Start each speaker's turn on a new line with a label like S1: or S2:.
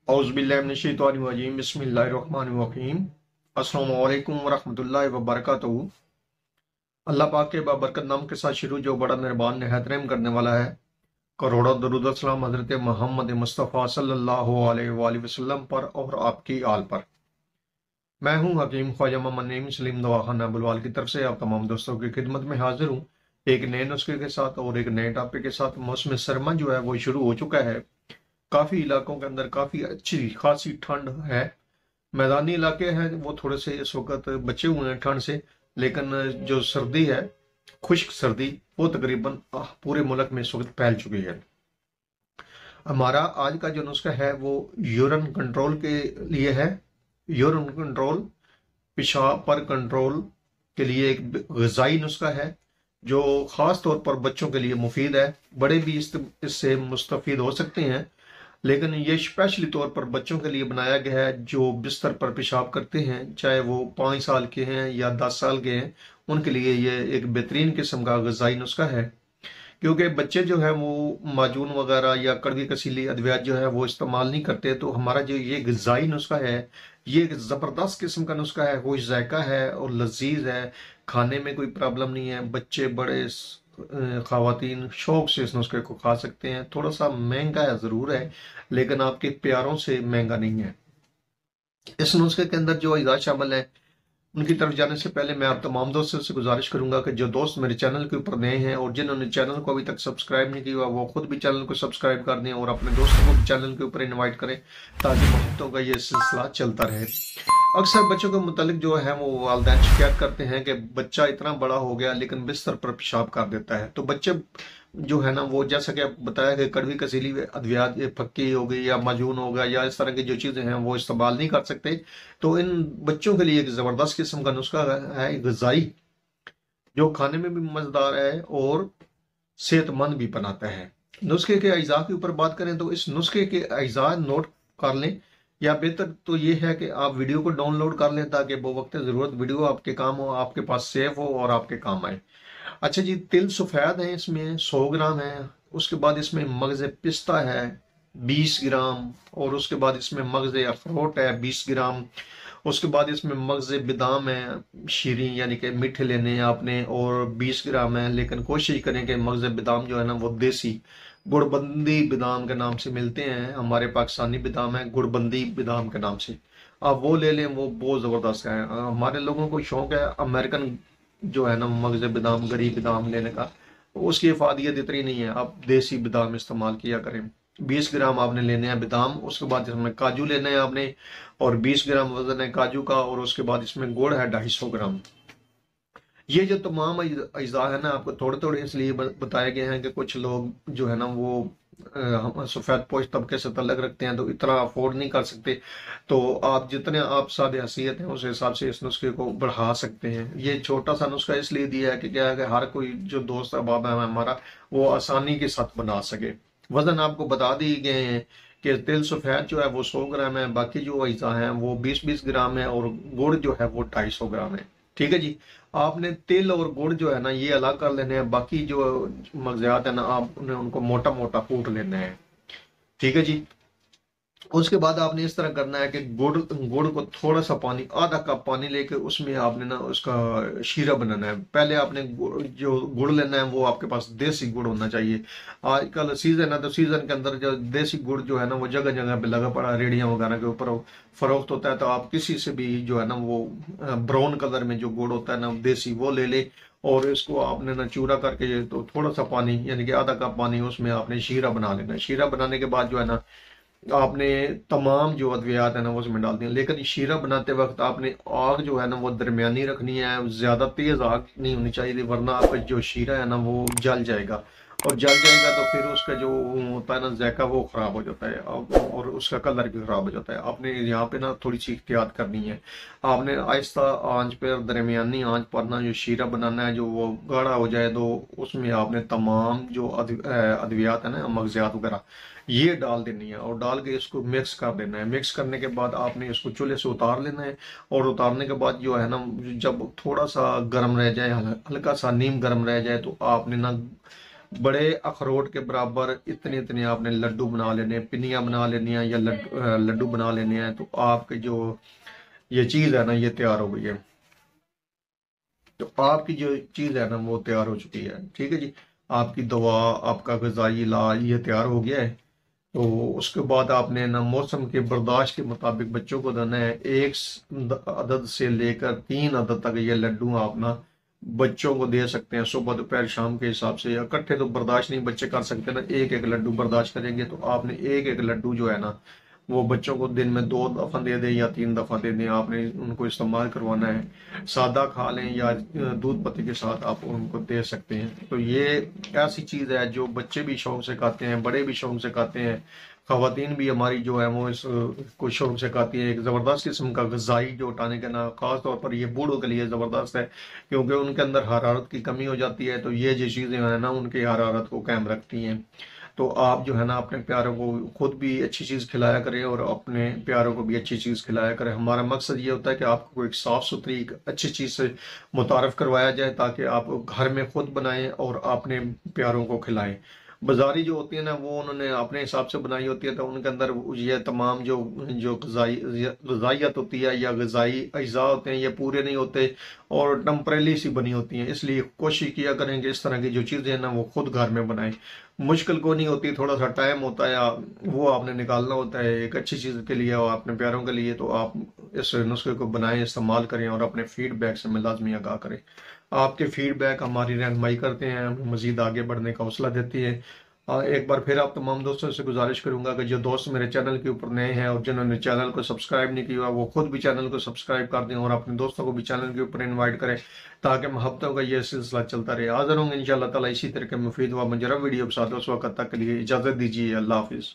S1: औज़ुबिल्लाहि बिस्मिल्लाहिर्रहमानिर्रहीम। अस्सलामु अलैकुम वरहमतुल्लाहि वबरकातुहू। अल्लाह पाक के बाबरकत नाम के साथ शुरू जो बड़ा मेहरबान निहायत रहम करने वाला है। करोड़ों दरूद और सलाम हज़रत मोहम्मद मुस्तफ़ा सल्लल्लाहु अलैहि वसल्लम पर और आपकी आल पर। मैं हूँ हकीम ख्वाजा मोहम्मद नईम सलीम दवाखाना बुलवाल की तरफ से आप तमाम दोस्तों की खिदमत में हाजिर हूँ एक नए नुस्खे के साथ और एक नए टॉपिक के साथ। मौसम सरमा जो है वो शुरू हो चुका है। काफ़ी इलाकों के अंदर काफ़ी अच्छी खासी ठंड है। मैदानी इलाके हैं वो थोड़े से इस वक्त बचे हुए हैं ठंड से, लेकिन जो सर्दी है, खुश्क सर्दी, वो तकरीबन पूरे मुल्क में इस वक्त फैल चुकी है। हमारा आज का जो नुस्खा है वो यूरिन कंट्रोल के लिए है। यूरिन कंट्रोल, पेशाब पर कंट्रोल के लिए एक ग़िज़ाई नुस्खा है जो ख़ास तौर पर बच्चों के लिए मुफीद है। बड़े भी इससे मुस्तफ़ीद हो सकते हैं, लेकिन ये स्पेशली तौर पर बच्चों के लिए बनाया गया है जो बिस्तर पर पेशाब करते हैं, चाहे वो 5 साल के हैं या 10 साल के हैं। उनके लिए ये एक बेहतरीन किस्म का ग़िज़ाई नुस्खा है, क्योंकि बच्चे जो है वो माजून वगैरह या कड़वी कसीली अद्वियात जो है वो इस्तेमाल नहीं करते। तो हमारा जो ये ग़िज़ाई नुस्खा है, ये एक ज़बरदस्त किस्म का नुस्खा है, खुश जायका है और लजीज है। खाने में कोई प्रॉब्लम नहीं है, बच्चे बड़े ख़वातीन शौक से इस नुस्खे को खा सकते हैं। थोड़ा सा महंगा है ज़रूर है, लेकिन आपके प्यारों से महंगा नहीं है। इस नुस्खे के अंदर जो अज़ा शामिल है, उनकी तरफ जाने से पहले मैं आप तमाम दोस्तों से गुजारिश करूंगा कि जो दोस्त मेरे चैनल के ऊपर नए हैं और जिन्होंने चैनल को अभी तक सब्सक्राइब नहीं किया, वो खुद भी चैनल को सब्सक्राइब कर दें और अपने दोस्तों को भी चैनल के ऊपर इनवाइट करें, ताकि मोहब्बतों का ये सिलसिला चलता रहे। अक्सर बच्चों के मुतालिक जो है वो वालिदैन शिकायत करते हैं कि बच्चा इतना बड़ा हो गया लेकिन बिस्तर पर पेशाब कर देता है। तो बच्चे जो है ना वो, जैसा कि आपको बताया कि कड़वी कसीली अद्वियात, फक्की हो गई या माजून हो गया या इस तरह की जो चीज़ें हैं वो इस्तेमाल नहीं कर सकते। तो इन बच्चों के लिए एक ज़बरदस्त किस्म का नुस्खा है ग़िज़ाई, जो खाने में भी मज़ेदार है और सेहतमंद भी बनाता है। नुस्खे के अज्जा के ऊपर बात करें तो इस नुस्खे के अज्जा नोट कर लें, या बेहतर तो ये है कि आप वीडियो को डाउनलोड कर लें, ताकि वो वक्त ज़रूरत वीडियो आपके काम हो, आपके पास सेव हो और आपके काम आए। अच्छा जी, तिल सफ़ेद है, इसमें 100 ग्राम है। उसके बाद इसमें मगज़ पिस्ता है 20 ग्राम, और उसके बाद इसमें मगज़ अखरोट है 20 ग्राम। उसके बाद इसमें मगज़ बादाम है, शीरी यानी कि मीठे लेने हैं आपने, और 20 ग्राम है। लेकिन कोशिश करें कि मगज़ बादाम जो है ना वो देसी गुड़बंदी बादाम के नाम से मिलते हैं। हमारे पाकिस्तानी बादाम है गुड़बंदी बादाम के नाम से, आप वो ले लें, वो बहुत ज़बरदस्त है। हमारे लोगों को शौक है अमेरिकन जो है ना मगज़ बादाम, गरीब बादाम लेने का, उसकी इफादियत इतनी नहीं है। आप देसी बादाम इस्तेमाल किया करें। 20 ग्राम आपने लेने हैं बादाम। उसके बाद इसमें काजू लेने हैं आपने, और 20 ग्राम वजन है काजू का। और उसके बाद इसमें गुड़ है 250 ग्राम। ये जो तमाम अज्जा है ना, आपको थोड़े थोड़े इसलिए बताए गए हैं कि कुछ लोग जो है ना वो हम सफ़ेद पोश तबके से तल्लक रखते हैं, तो इतना अफोर्ड नहीं कर सकते। तो आप जितने आप सादे हैसियत हैं उस हिसाब से इस नुस्खे को बढ़ा सकते हैं। ये छोटा सा नुस्खा इसलिए दिया है कि क्या है कि हर कोई जो दोस्त अहबाब है हमारा, वो आसानी के साथ बना सके। वजन आपको बता दिए गए हैं कि तिल सफ़ेद जो है वो 100 ग्राम है, बाकी जो अज्जा हैं वो 20-20 ग्राम है, और गुड़ जो है वो 250 ग्राम है। ठीक है जी। आपने तिल और गुड़ जो है ना ये अलग कर लेने हैं, बाकी जो मगज़ात है ना आपने उनको मोटा मोटा कूट लेना है। ठीक है जी। उसके बाद आपने इस तरह करना है कि गुड़ गुड़ को थोड़ा सा पानी, आधा कप पानी लेके उसमें आपने ना उसका शीरा बनाना है। पहले आपने जो गुड़ लेना है वो आपके पास देसी गुड़ होना चाहिए। आजकल सीजन है, तो सीजन के अंदर जो देसी गुड़ जो है ना वो जगह जगह पे लगा पड़ा, रेडियां वगैरह के ऊपर फरोख्त होता है। तो आप किसी से भी जो है ना वो ब्राउन कलर में जो गुड़ होता है ना देसी, वो ले ले, और इसको आपने ना चूरा करके, तो थोड़ा सा पानी यानी कि आधा कप पानी, उसमें आपने शीरा बना लेना है। शीरा बनाने के बाद जो है ना आपने तमाम जो अद्वियात है ना वो उसमें डाल दिया। लेकिन शीरा बनाते वक्त आपने आग जो है ना वो दरमियानी रखनी है, ज़्यादा तेज़ आग नहीं होनी चाहिए, वरना आपका जो शीरा है ना वो जल जाएगा, और जल जाएगा तो फिर उसका जो होता है ना जायका वो ख़राब हो जाता है, और उसका कलर भी ख़राब हो जाता है। आपने यहाँ पे ना थोड़ी सी एहतियात करनी है। आपने आहिस्ता आंच पर, दरमियानी आंच पर ना जो शीरा बनाना है, जो वो गाढ़ा हो जाए तो उसमें आपने तमाम जो अद्वियात है ना मगज़ियात वगैरह ये डाल देनी है, और डाल के इसको मिक्स कर देना है। मिक्स करने के बाद आपने इसको चूल्हे से उतार लेना है, और उतारने के बाद जो है ना जब थोड़ा सा गर्म रह जाए, हल्का सा नीम गर्म रह जाए, तो आपने ना बड़े अखरोट के बराबर इतने इतने आपने लड्डू बना लेने हैं, पिन्नियाँ बना लेनी है या लड्डू बना लेने हैं, तो आपके जो ये चीज़ है ना ये तैयार हो गई है। तो आपकी जो चीज़ है ना वो तैयार हो चुकी है। ठीक है जी, आपकी दवा, आपका ग़िज़ाई इलाज ये तैयार हो गया है। तो उसके बाद आपने ना मौसम के बर्दाश्त के मुताबिक बच्चों को देना है। एक अदद से लेकर 3 अदद तक ये लड्डू आप ना बच्चों को दे सकते हैं, सुबह दोपहर शाम के हिसाब से। इकट्ठे तो बर्दाश्त नहीं बच्चे कर सकते ना, एक एक लड्डू बर्दाश्त करेंगे। तो आपने एक एक लड्डू जो है ना वो बच्चों को दिन में 2 दफ़ा दे दें या 3 दफ़ा दे दें, आपने उनको इस्तेमाल करवाना है। सादा खा लें या दूध पत्ती के साथ आप उनको दे सकते हैं। तो ये ऐसी चीज़ है जो बच्चे भी शौक से खाते हैं, बड़े भी शौक से खाते हैं, खवातीन भी हमारी जो है वो इस को शौक से खाती है। एक ज़बरदस्त किस्म का ग़िज़ाई जो टाने का ना, ख़ास तौर पर ये बूढ़ों के लिए ज़बरदस्त है, क्योंकि उनके अंदर हरारत की कमी हो जाती है। तो ये जो चीज़ें हैं ना उनकी हरारत को कायम रखती हैं। तो आप जो है ना अपने प्यारों को खुद भी अच्छी चीज़ खिलाया करें और अपने प्यारों को भी अच्छी चीज़ खिलाया करें। हमारा मकसद ये होता है कि आपको एक साफ़ सुथरी एक अच्छी चीज़ से मुतारफ़ करवाया जाए, ताकि आप घर में खुद बनाएं और अपने प्यारों को खिलाएं। बाजारी जो होती है ना वो उन्होंने अपने हिसाब से बनाई होती है, तो उनके अंदर ये तमाम जो जो ग़िज़ाइयत होती है या ग़िज़ाई अज्जा होते हैं ये पूरे नहीं होते और टेम्परेली सी बनी होती हैं। इसलिए कोशिश किया करेंगे इस तरह की जो चीज़ें हैं ना वो खुद घर में बनाएं। मुश्किल को नहीं होती, थोड़ा सा टाइम होता है, वो आपने निकालना होता है एक अच्छी चीज़ के लिए और अपने प्यारों के लिए। तो आप इस नुस्खे को बनाएं, इस्तेमाल करें और अपने फीडबैक से हमें लाजमी आगाह करें। आपके फीडबैक हमारी रहनुमाई करते हैं, हमें मज़ीद आगे बढ़ने का हौसला देती है। एक बार फिर आप तमाम दोस्तों से गुजारिश करूंगा कि जो दोस्त मेरे चैनल के ऊपर नए हैं और जिन्होंने चैनल को सब्सक्राइब नहीं किया वो खुद भी चैनल को सब्सक्राइब कर दें और अपने दोस्तों को भी चैनल के ऊपर इनवाइट करें, ताकि मोहब्बतों का ये सिलसिला चलता रहे। हाज़िर होंगे इंशाअल्लाह ताला इसी तरह के मुफीद व मुजरब वीडियो के साथ। उस वक्त तक के लिए इजाज़त दीजिए। अल्लाह हाफिज़।